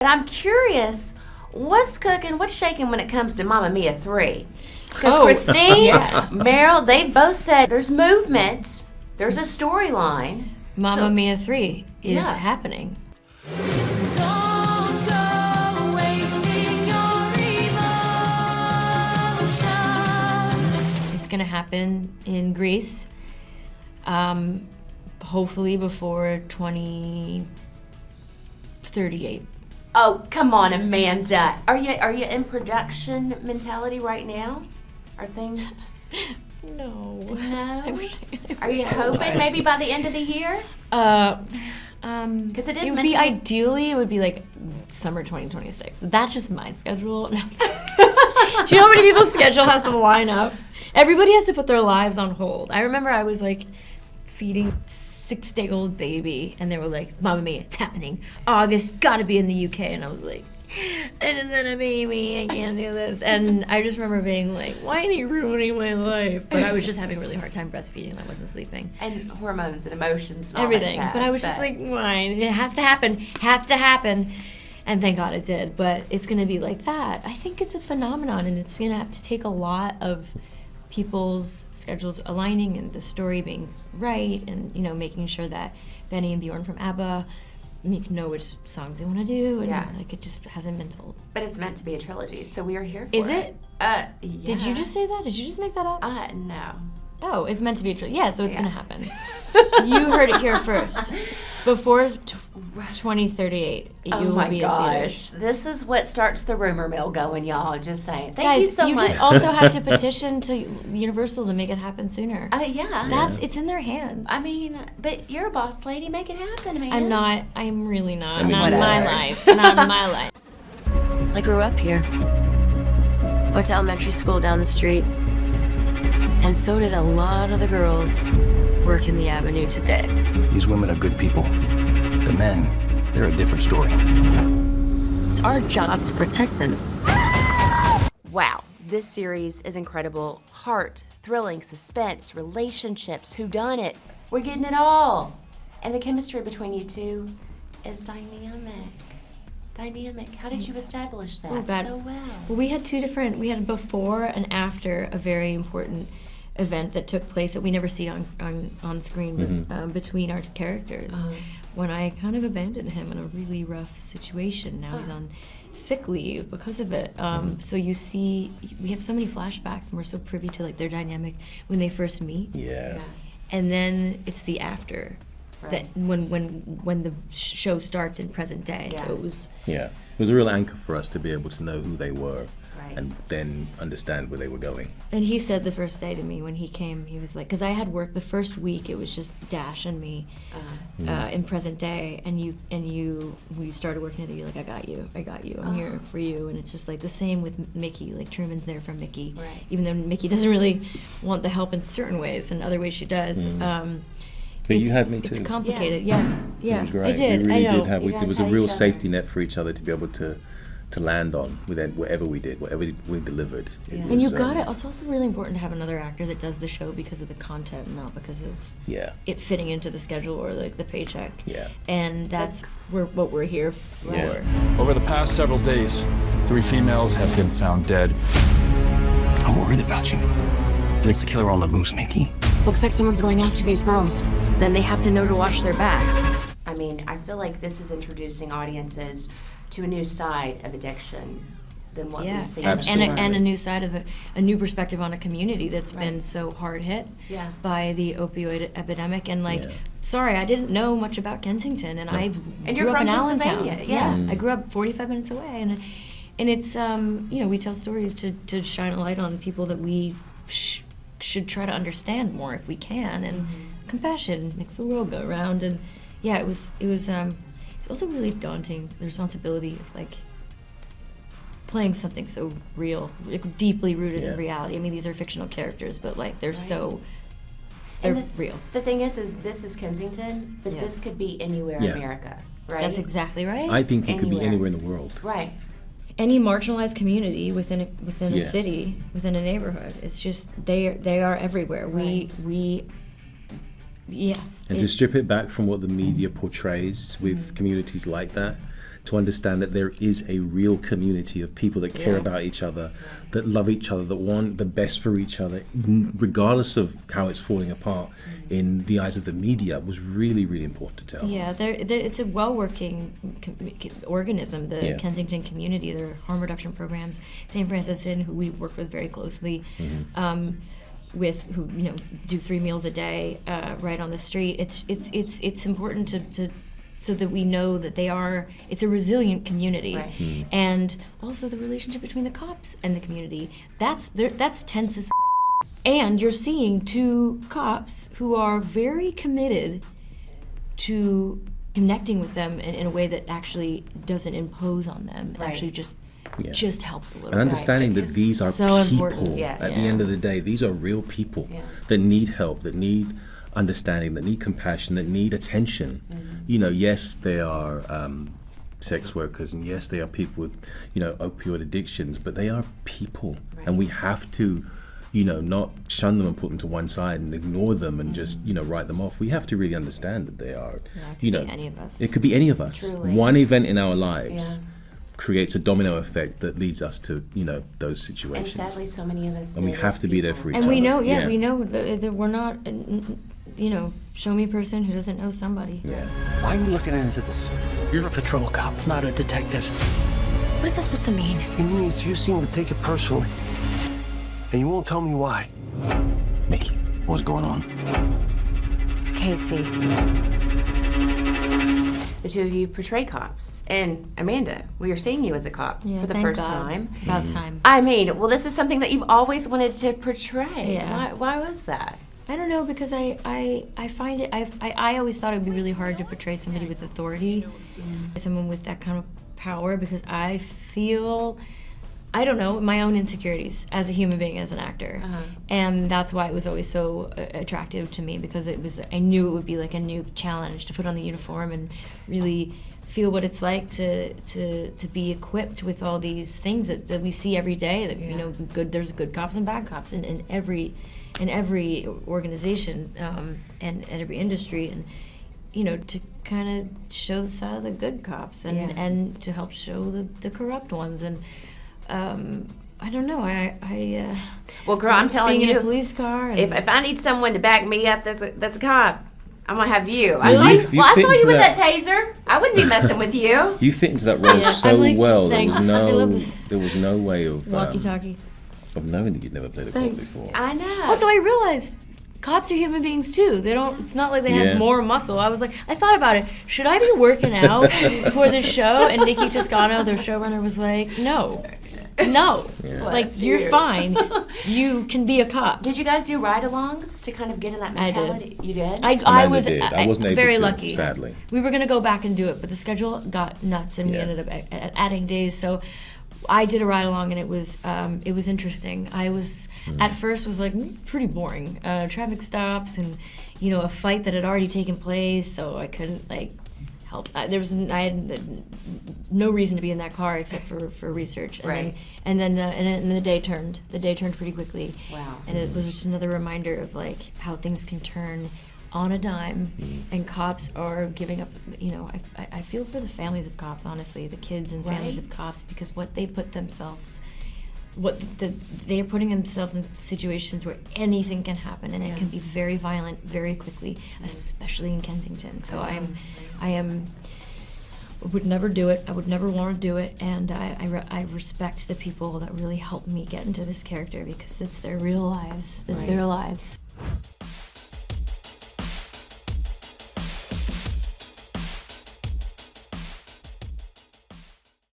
But I'm curious, what's cooking, what's shaking when it comes to Mamma Mia 3? Because Christine, Meryl, they both said there's movement, there's a storyline. Mamma Mia 3 is happening. Don't go wasting your emotion. It's gonna happen in Greece, hopefully before 2038. Oh, come on, Amanda. Are you in production mentality right now? Are things... No. No? Are you hoping maybe by the end of the year? Because it is it would meant be to be... ideally, it would be like summer 2026. That's just my schedule. Do you know how many people's schedule has to line up? Everybody has to put their lives on hold. I remember I was like feeding 6-day-old baby, and they were like, Mamma Mia, it's happening. August, gotta be in the UK. And I was like, and then a baby, I can't do this. And I just remember being like, why are they ruining my life? But I was just having a really hard time breastfeeding, and I wasn't sleeping. And hormones and emotions and Everything. all that But I was just like, why? It has to happen. And thank God it did. But it's going to be like that. I think it's a phenomenon, and it's going to have to take a lot of people's schedules aligning and the story being right, and making sure that Benny and Bjorn from ABBA know which songs they want to do, and like it just hasn't been told. But it's meant to be a trilogy, so we are here for it. Is it? Yeah. Did you just say that? Did you just make that up? No. Oh, it's meant to be a trilogy. Yeah, so it's gonna happen. You heard it here first. Before 2038, you will be in theaters. This is what starts the rumor mill going, y'all. Just saying. Thank Guys, you so much. just also have to petition to Universal to make it happen sooner. It's in their hands. I mean, but you're a boss lady. Make it happen, man. I'm not. I'm really not. I mean, not in my whatever. life. Not in my life. I grew up here. Went to elementary school down the street. And so did a lot of the girls working the avenue today. These women are good people. The men, they're a different story. It's our job to protect them. Wow, this series is incredible. Heart, thrilling, suspense, relationships, whodunit. We're getting it all. And the chemistry between you two is dynamic. How did you establish that so well? Well, we had we had a before and after a very important event that took place that we never see on screen, but between our characters. When I kind of abandoned him in a really rough situation. Now he's on sick leave because of it. So you see, we have so many flashbacks, and we're so privy to like their dynamic when they first meet. Yeah. And then it's the after. Right. That when the show starts in present day. So it was It was a real anchor for us to be able to know who they were, Right. and then understand where they were going. And he said the first day to me when he came, he was like, because I had worked the first week, it was just Dash and me in present day, and we started working together. You're like, I got you, I'm here for you. And it's just like the same with Mickey, like Truman's there for Mickey, Right. even though Mickey doesn't really want the help in certain ways, and other ways she does. But you had me too. It's complicated, yeah. It was great. I did. We really I know. did have. You There guys was a had real each other. safety net for each other to be able to land on with whatever we did, whatever we delivered. It Yeah. was, And you got it. It's also really important to have another actor that does the show because of the content, not because of Yeah. it fitting into the schedule or like the paycheck. Yeah. And that's what we're here for. Yeah. Over the past several days, 3 females have been found dead. I'm worried about you. There's a killer on the loose, Mickey. Looks like someone's going after these girls. Then they have to know to watch their backs. I mean, I feel like this is introducing audiences to a new side of addiction than what Yeah, we've seen and before. a new side of a new perspective on a community that's been so hard hit Yeah. by the opioid epidemic. And like, Yeah. sorry, I didn't know much about Kensington, and I And you're grew up from in Allentown. Pennsylvania, yeah. I grew up 45 minutes away, and it's we tell stories to shine a light on people that we should try to understand more if we can, and compassion makes the world go round. And it was also really daunting, the responsibility of like playing something so real, like, deeply rooted in reality. I mean, these are fictional characters, but like they're And they're real. The thing is this is Kensington, but Yeah. this could be anywhere in Yeah. America, right? That's exactly right. I think it could be Anywhere. anywhere in the world. Right. Any marginalized community within a Yeah. city, within a neighborhood, it's just they are everywhere. Right. And to strip it back from what the media portrays with communities like that, to understand that there is a real community of people that care about each other, that love each other, that want the best for each other, regardless of how it's falling apart in the eyes of the media, was really, really important to tell. Yeah, it's a well-working organism, the Kensington community. There are harm reduction programs. St. Francis Inn, who we work with very closely, with who do 3 meals a day right on the street. It's important to so that we know that it's a resilient community, and also the relationship between the cops and the community. That's tense as. And you're seeing 2 cops who are very committed to connecting with them in a way that actually doesn't impose on them. It actually just helps a little. And understanding that these are so people. important. At the end of the day, these are real people that need help, that need understanding, that need compassion, that need attention. Yes, they are sex workers, and yes, they are people with opioid addictions, but they are people, and we have to not shun them and put them to one side and ignore them and just write them off. We have to really understand that they are it could be any of us. It could be any of us. Truly. One event in our lives creates a domino effect that leads us to those situations. And sadly, so many of us. And we know have those to be there people. for each And other. we know, we know that we're not, show me a person who doesn't know somebody. Yeah. Why are you looking into this? You're a patrol cop, not a detective. What is that supposed to mean? It means you seem to take it personally. And you won't tell me why. Mickey, what's going on? It's Casey. The 2 of you portray cops. And Amanda, we are seeing you as a cop Yeah, for the thank first God. time. It's about time. I mean, well, this is something that you've always wanted to portray. Yeah. Why was that? I don't know, because I find it, I always thought it would be really hard to portray somebody with authority, someone with that kind of power, because I feel, I don't know, my own insecurities as a human being, as an actor. And that's why it was always so attractive to me, because I knew it would be like a new challenge to put on the uniform and really feel what it's like to be equipped with all these things that we see every day, that there's good cops and bad cops in every organization and every industry, and to kind of show the side of the good cops and to help show the corrupt ones. And I don't know. Well, girl, I'm telling being you, in a police car. And if I need someone to back me up, that's a cop. I'm gonna have you. Well, I saw you you. fit Well, I saw you into with that- that taser. I wouldn't be messing with you. You fit into that role Yeah, so I'm like, well. thanks. I love this. There was no way of walkie-talkie. knowing that you'd never played a cop Thanks. before. I know. Also, I realized cops are human beings too. They don't. It's not like they Yeah. have more muscle. I was like, I thought about it. Should I be working out before the show? And Nikki Toscano, their showrunner, was like, No. Like, Bless you're you. fine. You can be a cop. Did you guys do ride-alongs to kind of get in that I did. mentality? You did. I Amanda was did. I wasn't able very to, lucky. sadly. We were gonna go back and do it, but the schedule got nuts, and we Yeah. ended up adding days. So I did a ride along, and it was interesting. I was at first was like pretty boring. Traffic stops and a fight that had already taken place, so I couldn't help. I had no reason to be in that car except for research. And Right. then the day turned. The day turned pretty quickly. Wow. And it was just another reminder of how things can turn on a dime, and cops are giving up. I feel for the families of cops, honestly, the kids and families of Right. cops, because what they put themselves, they're putting themselves in situations where anything can happen, and it can be very violent very quickly, especially in Kensington. So I would never do it. I would never want to do it, and I respect the people that really helped me get into this character, because it's their real lives. It's their lives.